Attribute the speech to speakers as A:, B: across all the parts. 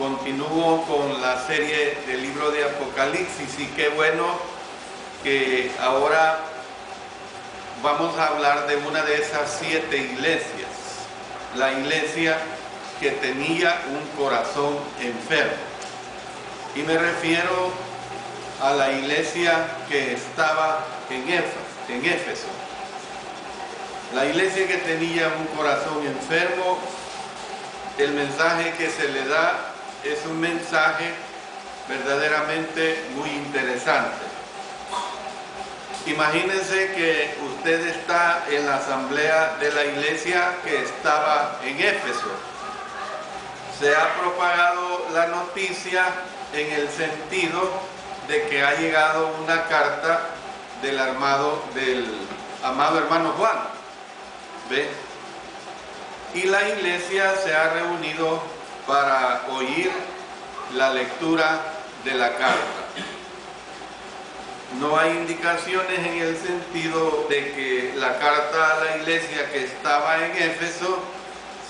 A: Continúo con la serie del libro de Apocalipsis y qué bueno que ahora vamos a hablar de una de esas 7 iglesias, la iglesia que tenía un corazón enfermo. Y me refiero a la iglesia que estaba en Éfeso. La iglesia que tenía un corazón enfermo, el mensaje que se le da es un mensaje verdaderamente muy interesante. Imagínense que usted está en la asamblea de la iglesia que estaba en Éfeso. Se ha propagado la noticia en el sentido de que ha llegado una carta del amado hermano Juan. ¿Ve? Y la iglesia se ha reunido para oír la lectura de la carta. No hay indicaciones en el sentido de que la carta a la iglesia que estaba en Éfeso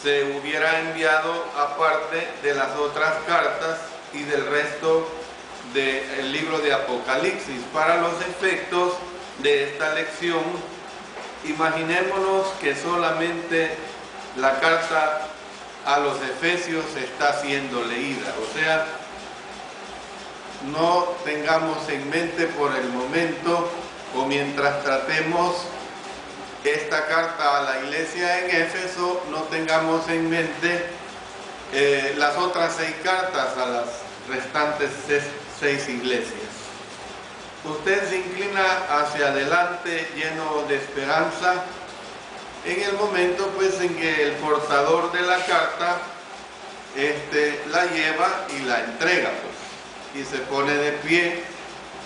A: se hubiera enviado aparte de las otras cartas y del resto del libro de Apocalipsis. Para los efectos de esta lección, imaginémonos que solamente la carta a los Efesios está siendo leída. O sea, no tengamos en mente por el momento, o mientras tratemos esta carta a la iglesia en Éfeso, no tengamos en mente las otras 6 cartas a las restantes 6 iglesias. Usted se inclina hacia adelante lleno de esperanza en el momento pues en que el portador de la carta la lleva y la entrega pues, y se pone de pie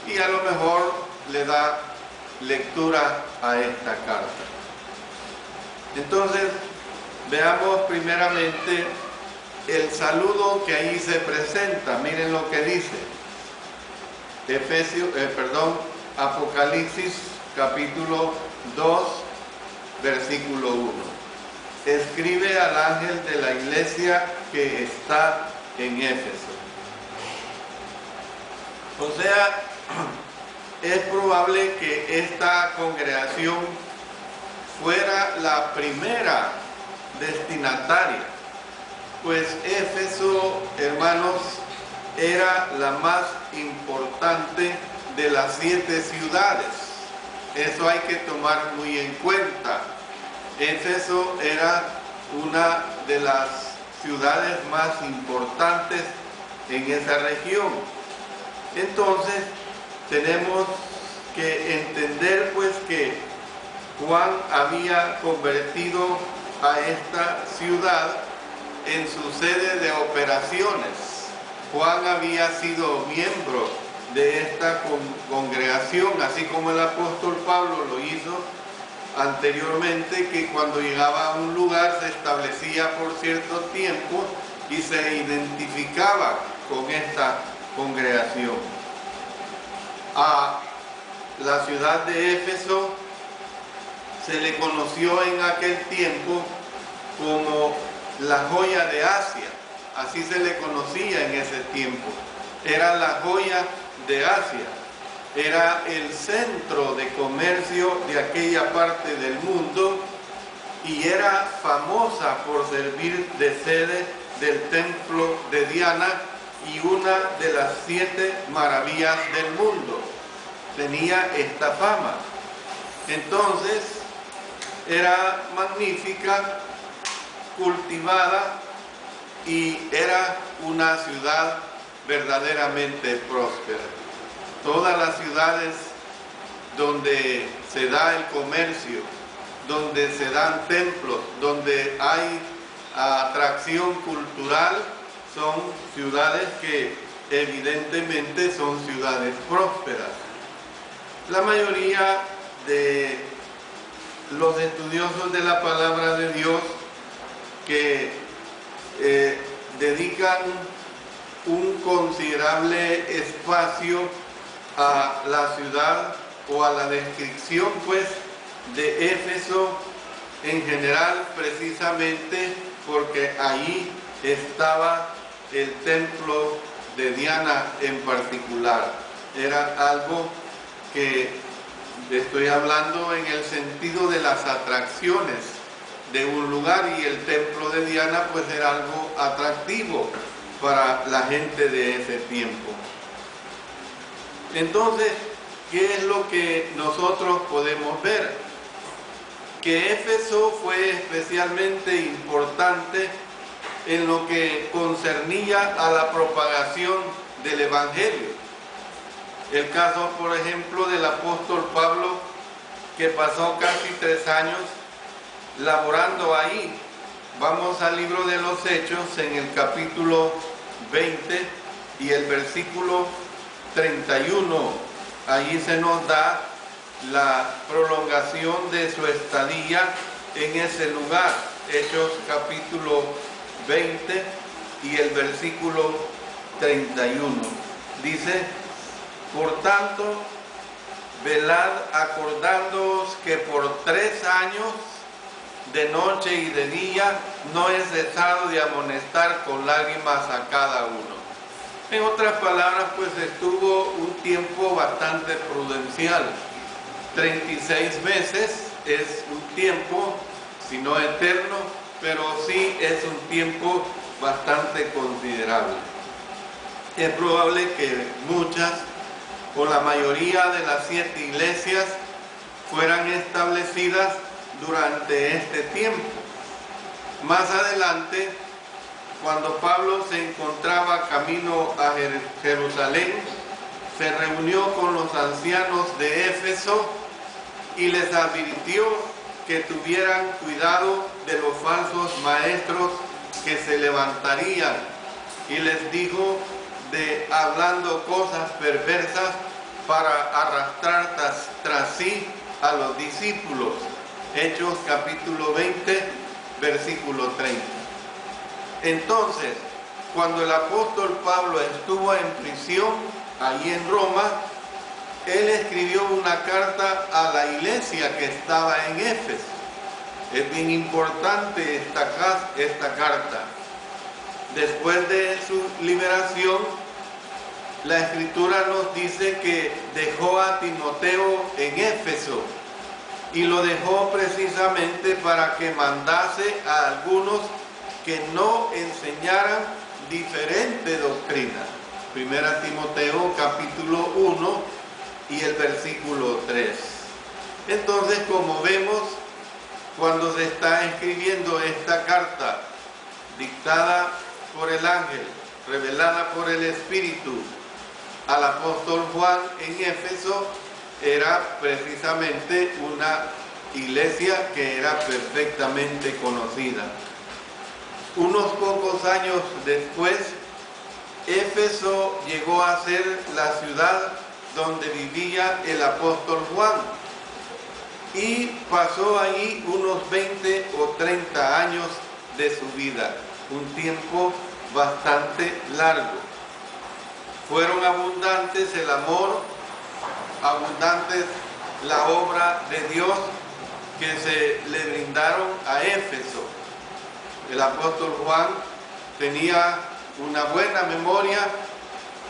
A: y a lo mejor le da lectura a esta carta. Entonces veamos primeramente el saludo que ahí se presenta. Miren lo que dice Apocalipsis capítulo 2 versículo 1. Escribe al ángel de la iglesia que está en Éfeso. O sea, es probable que esta congregación fuera la primera destinataria, pues Éfeso, hermanos, era la más importante de las 7 ciudades. Eso hay que tomar muy en cuenta. Éfeso era una de las ciudades más importantes en esa región. Entonces, tenemos que entender pues que Juan había convertido a esta ciudad en su sede de operaciones. Juan había sido miembro de esta congregación, así como el apóstol Pablo lo hizo anteriormente, que cuando llegaba a un lugar se establecía por cierto tiempo y se identificaba con esta congregación. A la ciudad de Éfeso se le conoció en aquel tiempo como la joya de Asia, así se le conocía en ese tiempo. Era la joya de Asia, era el centro de comercio de aquella parte del mundo y era famosa por servir de sede del templo de Diana y una de las 7 maravillas del mundo. Tenía esta fama. Entonces, era magnífica, cultivada y era una ciudad verdaderamente próspera. Todas las ciudades donde se da el comercio, donde se dan templos, donde hay atracción cultural, son ciudades que evidentemente son ciudades prósperas. La mayoría de los estudiosos de la palabra de Dios que dedican un considerable espacio a la ciudad o a la descripción pues de Éfeso en general, precisamente porque ahí estaba el templo de Diana en particular. Era algo que estoy hablando en el sentido de las atracciones de un lugar, y el templo de Diana pues era algo atractivo para la gente de ese tiempo. Entonces, ¿qué es lo que nosotros podemos ver? Que Éfeso fue especialmente importante en lo que concernía a la propagación del Evangelio. El caso, por ejemplo, del apóstol Pablo, que pasó casi 3 años laborando ahí. Vamos al libro de los Hechos, en el capítulo 20 y el versículo 31. Allí se nos da la prolongación de su estadía en ese lugar. Hechos capítulo 20 y el versículo 31. Dice: por tanto, velad acordándoos que por 3 años, de noche y de día, no he cesado de amonestar con lágrimas a cada uno. En otras palabras, pues estuvo un tiempo bastante prudencial. 36 meses es un tiempo, si no eterno, pero sí es un tiempo bastante considerable. Es probable que muchas o la mayoría de las 7 iglesias fueran establecidas durante este tiempo. Más adelante, cuando Pablo se encontraba camino a Jerusalén, se reunió con los ancianos de Éfeso y les advirtió que tuvieran cuidado de los falsos maestros que se levantarían, y les dijo de hablando cosas perversas para arrastrar tras sí a los discípulos. Hechos capítulo 20, versículo 30. Entonces, cuando el apóstol Pablo estuvo en prisión allí en Roma, él escribió una carta a la iglesia que estaba en Éfeso. Es bien importante esta carta. Después de su liberación, la Escritura nos dice que dejó a Timoteo en Éfeso, y lo dejó precisamente para que mandase a algunos que no enseñaran diferente doctrina. Primera Timoteo capítulo 1 y el versículo 3. Entonces, como vemos, cuando se está escribiendo esta carta dictada por el ángel, revelada por el Espíritu al apóstol Juan en Éfeso, era precisamente una iglesia que era perfectamente conocida. Unos pocos años después, Éfeso llegó a ser la ciudad donde vivía el apóstol Juan, y pasó allí unos 20 o 30 años de su vida, un tiempo bastante largo. Fueron abundantes el amor, abundantes la obra de Dios que se le brindaron a Éfeso. El apóstol Juan tenía una buena memoria,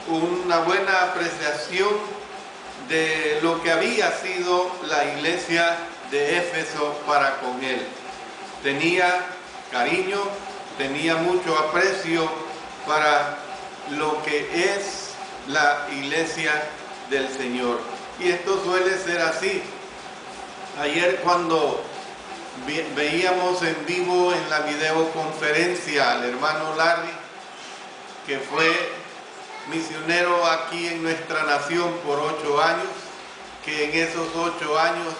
A: una buena apreciación de lo que había sido la iglesia de Éfeso para con él. Tenía cariño, tenía mucho aprecio para lo que es la iglesia del Señor. Y esto suele ser así. Ayer, cuando veíamos en vivo en la videoconferencia al hermano Larry, que fue misionero aquí en nuestra nación por 8 años, que en esos 8 años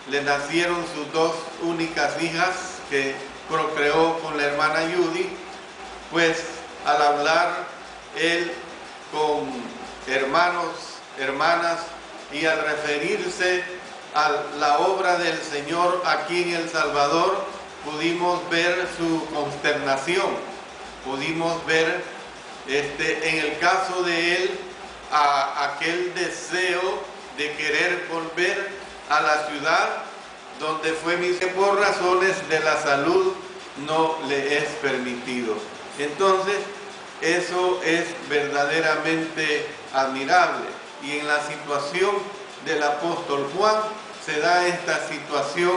A: le nacieron sus 2 únicas hijas que procreó con la hermana Judy, pues al hablar él con hermanos, hermanas, y al referirse a la obra del Señor aquí en El Salvador, pudimos ver su consternación, pudimos ver en el caso de él aquel deseo de querer volver a la ciudad donde fue que por razones de la salud no le es permitido. Entonces eso es verdaderamente admirable. Y en la situación del apóstol Juan se da esta situación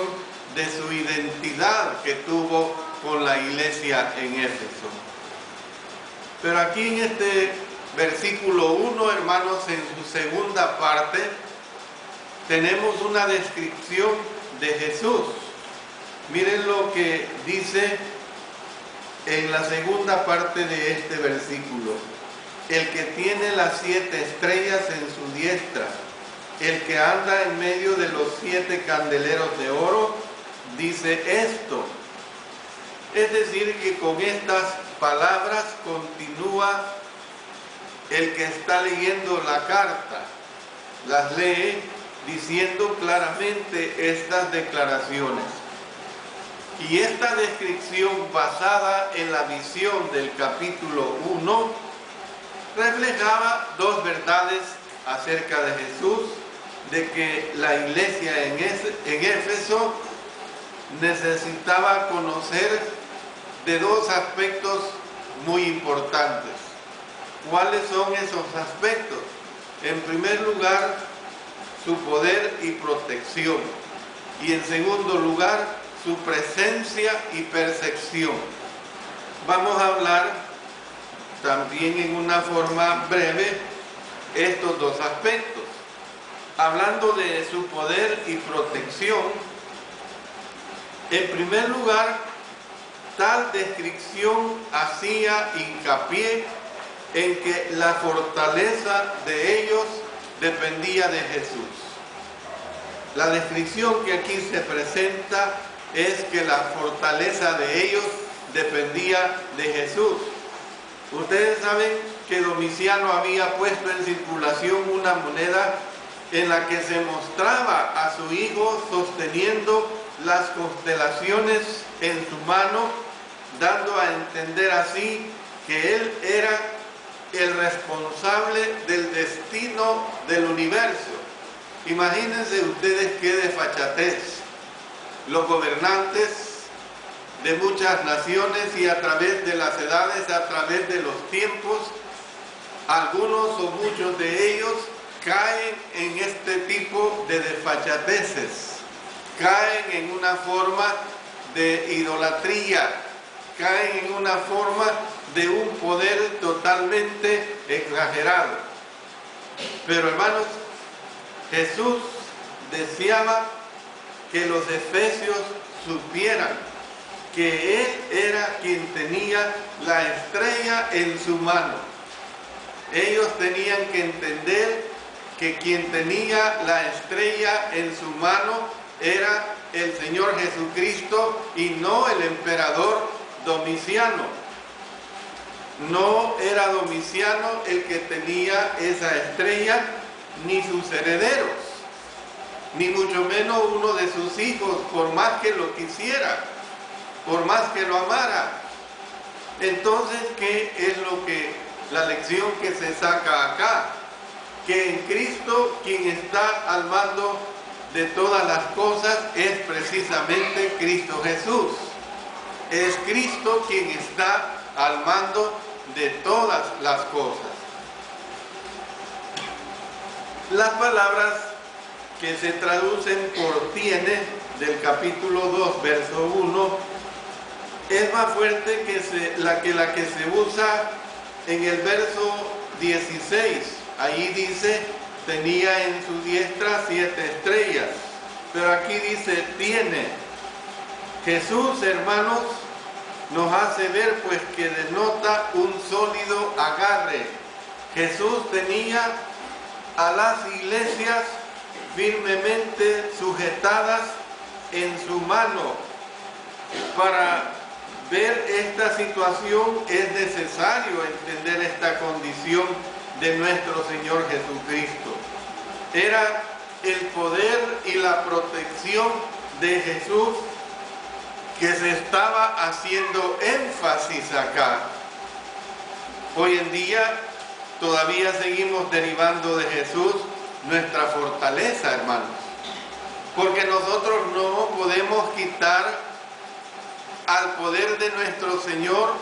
A: de su identidad que tuvo con la iglesia en Éfeso. Pero aquí en este versículo 1, hermanos, en su segunda parte, tenemos una descripción de Jesús. Miren lo que dice en la segunda parte de este versículo. El que tiene las 7 estrellas en su diestra, el que anda en medio de los 7 candeleros de oro, dice esto. Es decir, que con estas palabras continúa el que está leyendo la carta. Las lee diciendo claramente estas declaraciones. Y esta descripción basada en la visión del capítulo 1 reflejaba 2 verdades acerca de Jesús, de que la iglesia en Éfeso necesitaba conocer de 2 aspectos muy importantes. ¿Cuáles son esos aspectos? En primer lugar, su poder y protección. Y en segundo lugar, su presencia y percepción. Vamos a hablar también en una forma breve estos 2 aspectos. Hablando de su poder y protección, en primer lugar, tal descripción hacía hincapié en que la fortaleza de ellos dependía de Jesús. La descripción que aquí se presenta es que la fortaleza de ellos dependía de Jesús. Ustedes saben que Domiciano había puesto en circulación una moneda en la que se mostraba a su hijo sosteniendo las constelaciones en su mano, dando a entender así que él era el responsable del destino del universo. Imagínense ustedes qué desfachatez. Los gobernantes de muchas naciones y a través de las edades, a través de los tiempos, algunos o muchos de ellos caen en este tipo de desfachateces, caen en una forma de idolatría, caen en una forma de un poder totalmente exagerado. Pero hermanos, Jesús deseaba que los efesios supieran que Él era quien tenía la estrella en su mano. Ellos tenían que entender que quien tenía la estrella en su mano era el Señor Jesucristo y no el emperador Domiciano. No era Domiciano el que tenía esa estrella, ni sus herederos, ni mucho menos uno de sus hijos, por más que lo quisiera, por más que lo amara. Entonces, ¿qué es la lección que se saca acá? Que en Cristo quien está al mando de todas las cosas es precisamente Cristo Jesús. Es Cristo quien está al mando de todas las cosas. Las palabras que se traducen por tiene del capítulo 2, verso 1, es más fuerte que la que se usa en el verso 16. Ahí dice, tenía en su diestra 7 estrellas. Pero aquí dice, tiene. Jesús, hermanos, nos hace ver pues que denota un sólido agarre. Jesús tenía a las iglesias firmemente sujetadas en su mano. Para ver esta situación es necesario entender esta condición de nuestro Señor Jesucristo. Era el poder y la protección de Jesús que se estaba haciendo énfasis acá. Hoy en día todavía seguimos derivando de Jesús nuestra fortaleza, hermanos, porque nosotros no podemos quitar al poder de nuestro Señor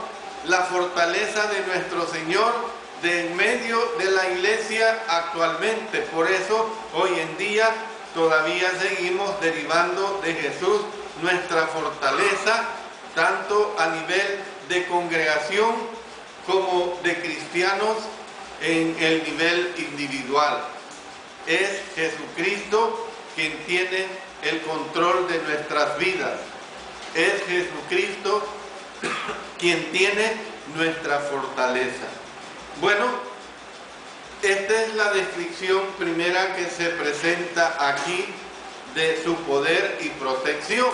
A: la fortaleza de nuestro Señor de en medio de la iglesia actualmente. Por eso hoy en día todavía seguimos derivando de Jesús nuestra fortaleza, tanto a nivel de congregación como de cristianos en el nivel individual. Es Jesucristo quien tiene el control de nuestras vidas. Es Jesucristo quien tiene nuestra fortaleza. Bueno, esta es la descripción primera que se presenta aquí de su poder y protección.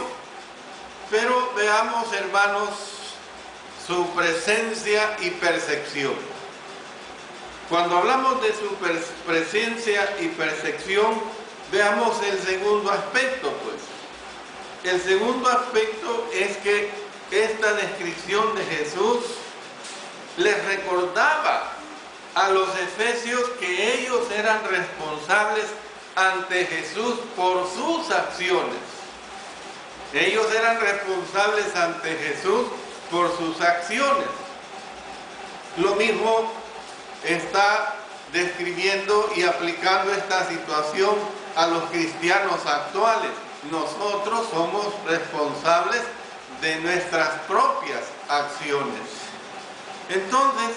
A: Pero veamos, hermanos, su presencia y percepción. Cuando hablamos de su presencia y percepción, veamos el segundo aspecto, pues. El segundo aspecto es que esta descripción de Jesús les recordaba a los efesios que ellos eran responsables ante Jesús por sus acciones. Ellos eran responsables ante Jesús por sus acciones. Lo mismo está describiendo y aplicando esta situación a los cristianos actuales. Nosotros somos responsables de nuestras propias acciones. Entonces,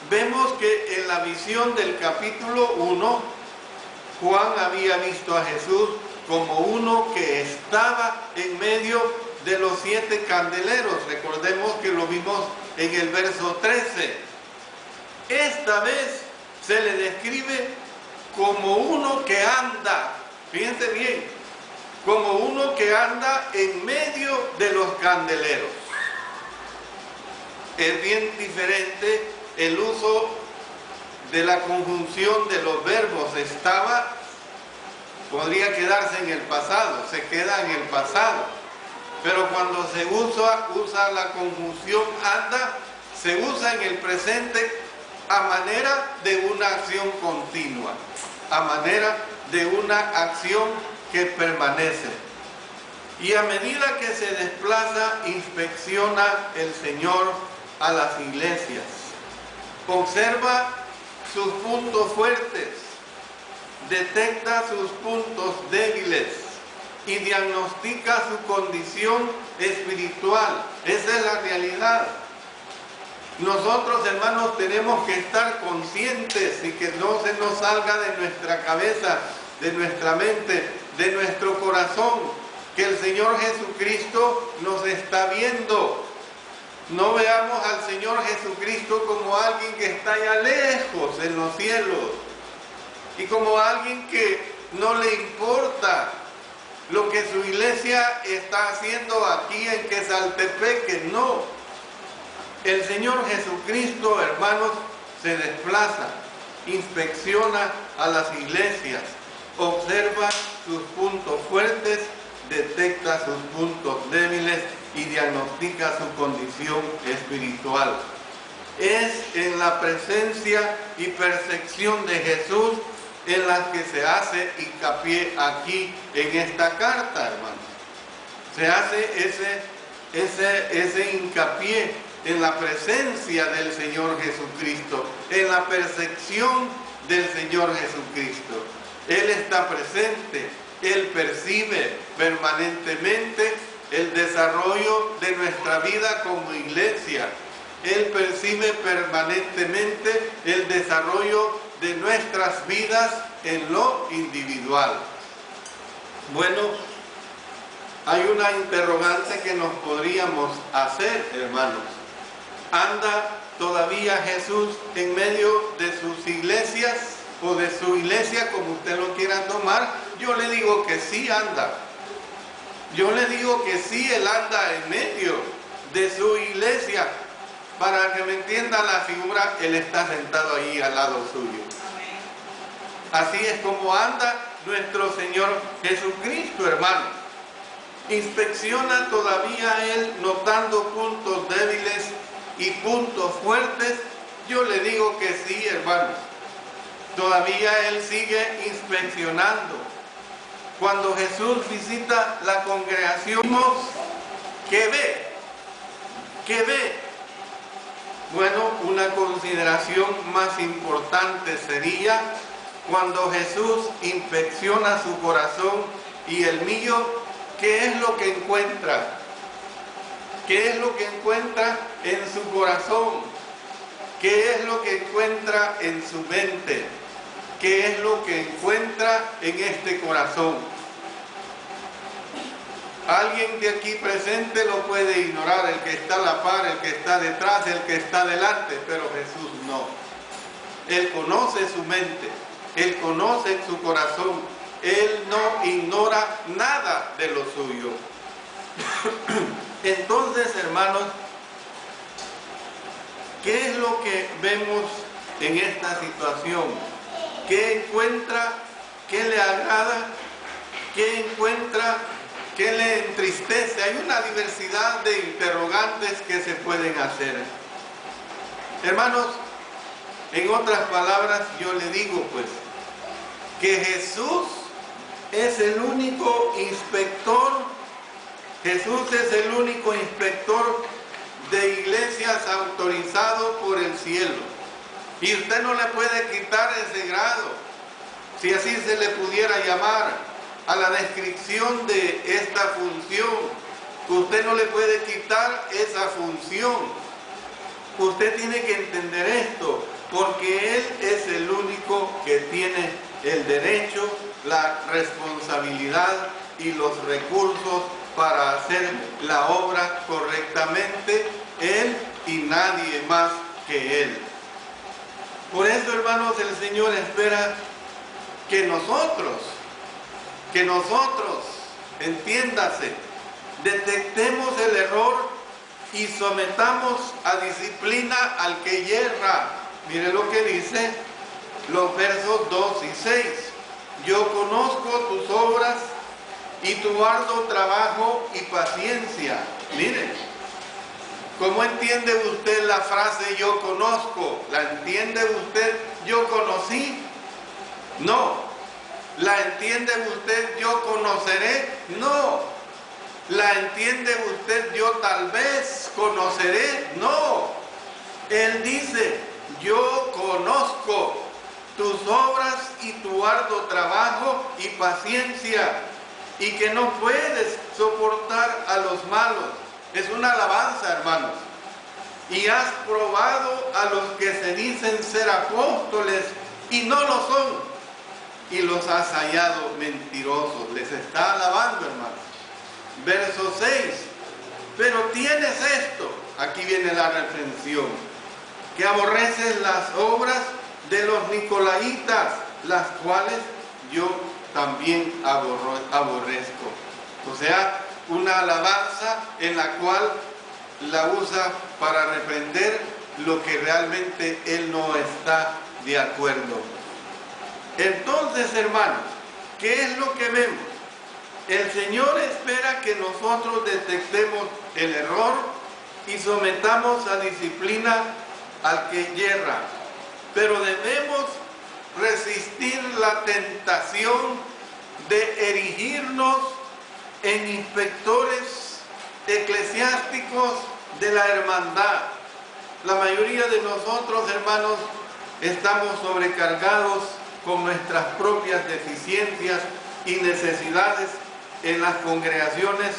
A: vemos que en la visión del capítulo 1, Juan había visto a Jesús como uno que estaba en medio de los 7 candeleros. Recordemos que lo vimos en el verso 13. Esta vez se le describe como uno que anda, fíjense bien, como uno que anda en medio de los candeleros. Es bien diferente el uso de la conjunción de los verbos. Estaba, podría quedarse en el pasado, se queda en el pasado. Pero cuando se usa la conjunción anda, se usa en el presente a manera de una acción continua, a manera de una acción que permanece. Y a medida que se desplaza, inspecciona el Señor a las iglesias. Observa sus puntos fuertes, detecta sus puntos débiles y diagnostica su condición espiritual. Esa es la realidad. Nosotros, hermanos, tenemos que estar conscientes y que no se nos salga de nuestra cabeza, de nuestra mente, de nuestro corazón, que el Señor Jesucristo nos está viendo. No veamos al Señor Jesucristo como alguien que está allá lejos en los cielos y como alguien que no le importa lo que su iglesia está haciendo aquí en Quesaltepeque. No. El Señor Jesucristo, hermanos, se desplaza, inspecciona a las iglesias, observa sus puntos fuertes, detecta sus puntos débiles y diagnostica su condición espiritual. Es en la presencia y percepción de Jesús en las que se hace hincapié aquí en esta carta, hermanos. Se hace ese hincapié en la presencia del Señor Jesucristo, en la percepción del Señor Jesucristo. Él está presente, Él percibe permanentemente el desarrollo de nuestra vida como iglesia. Él percibe permanentemente el desarrollo de nuestras vidas en lo individual. Bueno, hay una interrogante que nos podríamos hacer, hermanos. ¿Anda todavía Jesús en medio de sus iglesias o de su iglesia, como usted lo quiera tomar? Yo le digo que sí anda. Yo le digo que sí, Él anda en medio de su iglesia. Para que me entienda la figura, Él está sentado ahí al lado suyo. Así es como anda nuestro Señor Jesucristo, hermano. Inspecciona todavía Él notando puntos débiles y puntos fuertes. Yo le digo que sí, hermanos. Todavía Él sigue inspeccionando. Cuando Jesús visita la congregación, ¿qué ve? ¿Qué ve? Bueno, una consideración más importante sería cuando Jesús inspecciona su corazón y el mío, ¿qué es lo que encuentra? ¿Qué es lo que encuentra en su corazón? ¿Qué es lo que encuentra en su mente? ¿Qué es lo que encuentra en este corazón? Alguien de aquí presente lo puede ignorar, el que está a la par, el que está detrás, el que está delante, pero Jesús no. Él conoce su mente, Él conoce su corazón, Él no ignora nada de lo suyo. Entonces, hermanos, ¿qué es lo que vemos en esta situación? ¿Qué encuentra? ¿Qué le agrada? ¿Qué encuentra? ¿Qué le entristece? Hay una diversidad de interrogantes que se pueden hacer. Hermanos, en otras palabras, yo le digo pues, que Jesús es el único inspector. Jesús es el único inspector de iglesias autorizado por el cielo. Y usted no le puede quitar ese grado, si así se le pudiera llamar, a la descripción de esta función. Usted no le puede quitar esa función. Usted tiene que entender esto, porque Él es el único que tiene el derecho, la responsabilidad y los recursos para hacer la obra correctamente, Él y nadie más que Él. Por eso, hermanos, el Señor espera que nosotros, entiéndase, detectemos el error y sometamos a disciplina al que yerra. Mire lo que dice los versos 2 y 6. Yo conozco tus obras y tu arduo trabajo y paciencia. Mire, ¿cómo entiende usted la frase yo conozco? ¿La entiende usted yo conocí? No. ¿La entiende usted yo conoceré? No. ¿La entiende usted yo tal vez conoceré? No. Él dice, yo conozco tus obras y tu arduo trabajo y paciencia, y que no puedes soportar a los malos. Es una alabanza, hermanos. Y has probado a los que se dicen ser apóstoles y no lo son, y los has hallado mentirosos. Les está alabando, hermanos. Verso 6. Pero tienes esto, aquí viene la reflexión, que aborreces las obras de los nicolaitas, las cuales yo también aborrezco. O sea, una alabanza en la cual la usa para reprender lo que realmente él no está de acuerdo. Entonces, hermanos, ¿qué es lo que vemos? El Señor espera que nosotros detectemos el error y sometamos a disciplina al que yerra, pero debemos resistir la tentación de erigirnos en inspectores eclesiásticos de la hermandad. La mayoría de nosotros, hermanos, estamos sobrecargados con nuestras propias deficiencias y necesidades en las congregaciones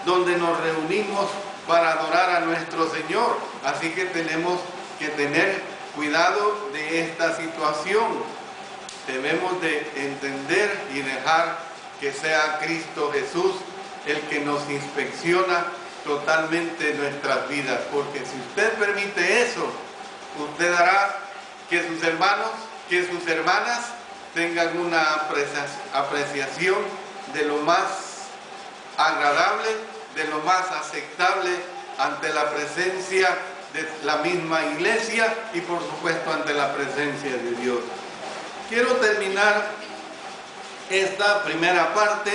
A: donde nos reunimos para adorar a nuestro Señor. Así que tenemos que tener cuidado de esta situación. Debemos de entender y dejar que sea Cristo Jesús el que nos inspecciona totalmente nuestras vidas, porque si usted permite eso, usted hará que sus hermanos, que sus hermanas tengan una apreciación de lo más agradable, de lo más aceptable ante la presencia de la misma iglesia y por supuesto ante la presencia de Dios. Quiero terminar esta primera parte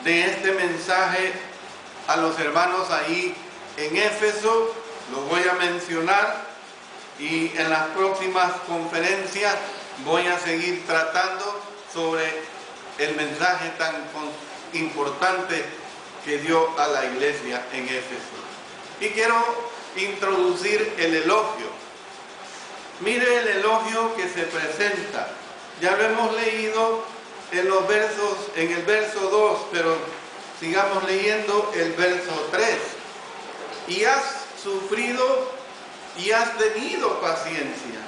A: de este mensaje a los hermanos ahí en Éfeso. Lo voy a mencionar y en las próximas conferencias voy a seguir tratando sobre el mensaje tan importante que dio a la iglesia en Éfeso. Y quiero introducir el elogio. Mire el elogio que se presenta. Ya lo hemos leído en los versos, en el verso 2, pero sigamos leyendo el verso 3. Y has sufrido y has tenido paciencia,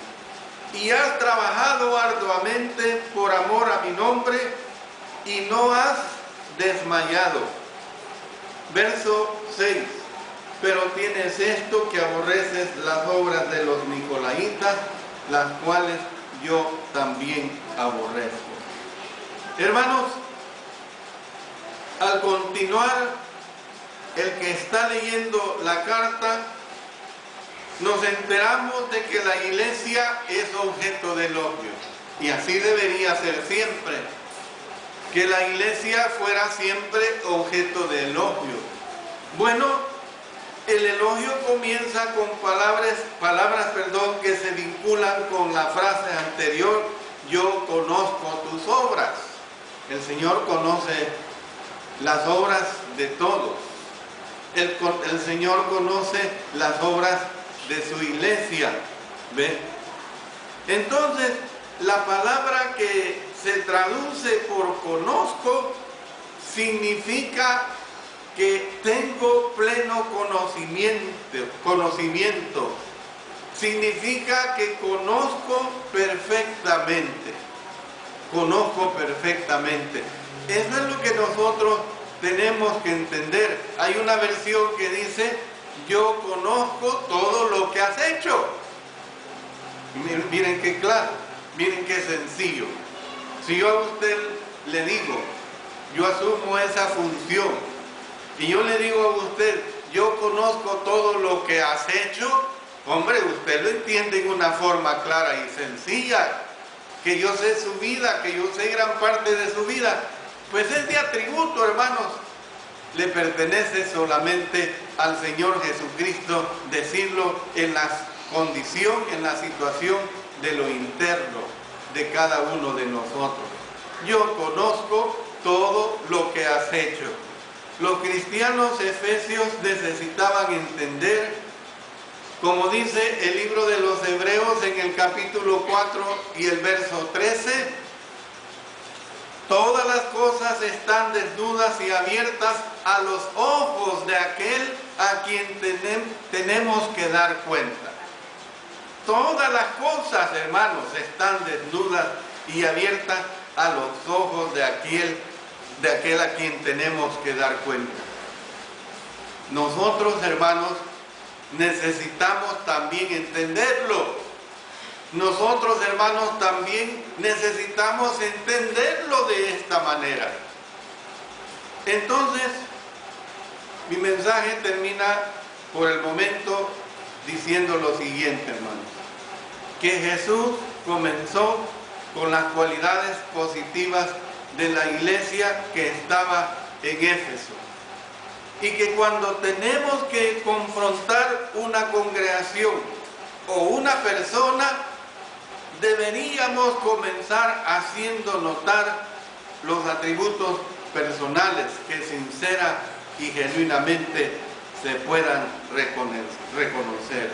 A: y has trabajado arduamente por amor a mi nombre, y no has desmayado. Verso 6. Pero tienes esto, que aborreces las obras de los nicolaitas, las cuales yo también aborrezco. Hermanos, al continuar, el que está leyendo la carta, nos enteramos de que la iglesia es objeto de elogio. Y así debería ser siempre. Que la iglesia fuera siempre objeto de elogio. Bueno, el elogio comienza con palabras que se vinculan con la frase anterior: yo conozco tus obras. El Señor conoce las obras de todos. El Señor conoce las obras de su iglesia. ¿Ve? Entonces, la palabra que se traduce por conozco significa que tengo pleno conocimiento. Significa que conozco perfectamente. Conozco perfectamente. Eso es lo que nosotros tenemos que entender. Hay una versión que dice: yo conozco todo lo que has hecho. Miren qué claro, miren qué sencillo. Si yo a usted le digo, yo asumo esa función, y yo le digo a usted, yo conozco todo lo que has hecho, hombre, usted lo entiende en una forma clara y sencilla, que yo sé su vida, que yo sé gran parte de su vida. Pues ese atributo, hermanos, le pertenece solamente al Señor Jesucristo, decirlo en la condición, en la situación de lo interno de cada uno de nosotros. Yo conozco todo lo que has hecho. Los cristianos efesios necesitaban entender, como dice el libro de los Hebreos en el capítulo 4 y el verso 13, todas las cosas están desnudas y abiertas a los ojos de aquel a quien tenemos que dar cuenta. Todas las cosas, hermanos, están desnudas y abiertas a los ojos de aquel a quien tenemos que dar cuenta. Nosotros, hermanos, necesitamos también entenderlo. Nosotros, hermanos, también necesitamos entenderlo de esta manera. Entonces, mi mensaje termina por el momento diciendo lo siguiente, hermanos: que Jesús comenzó con las cualidades positivas de la iglesia que estaba en Éfeso, y que cuando tenemos que confrontar una congregación o una persona, deberíamos comenzar haciendo notar los atributos personales que sincera y genuinamente se puedan reconocer.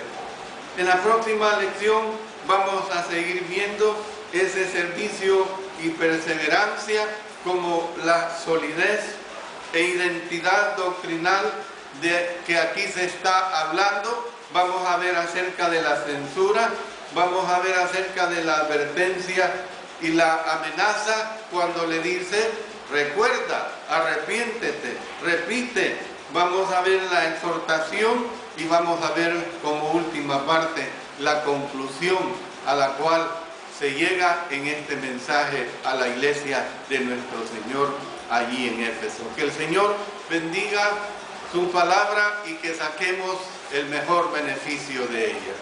A: En la próxima lección vamos a seguir viendo ese servicio y perseverancia como la solidez e identidad doctrinal de que aquí se está hablando. Vamos a ver acerca de la censura, vamos a ver acerca de la advertencia y la amenaza cuando le dice: recuerda, arrepiéntete, repite. Vamos a ver la exhortación y vamos a ver como última parte la conclusión a la cual se llega en este mensaje a la iglesia de nuestro Señor allí en Éfeso. Que el Señor bendiga su palabra y que saquemos el mejor beneficio de ella.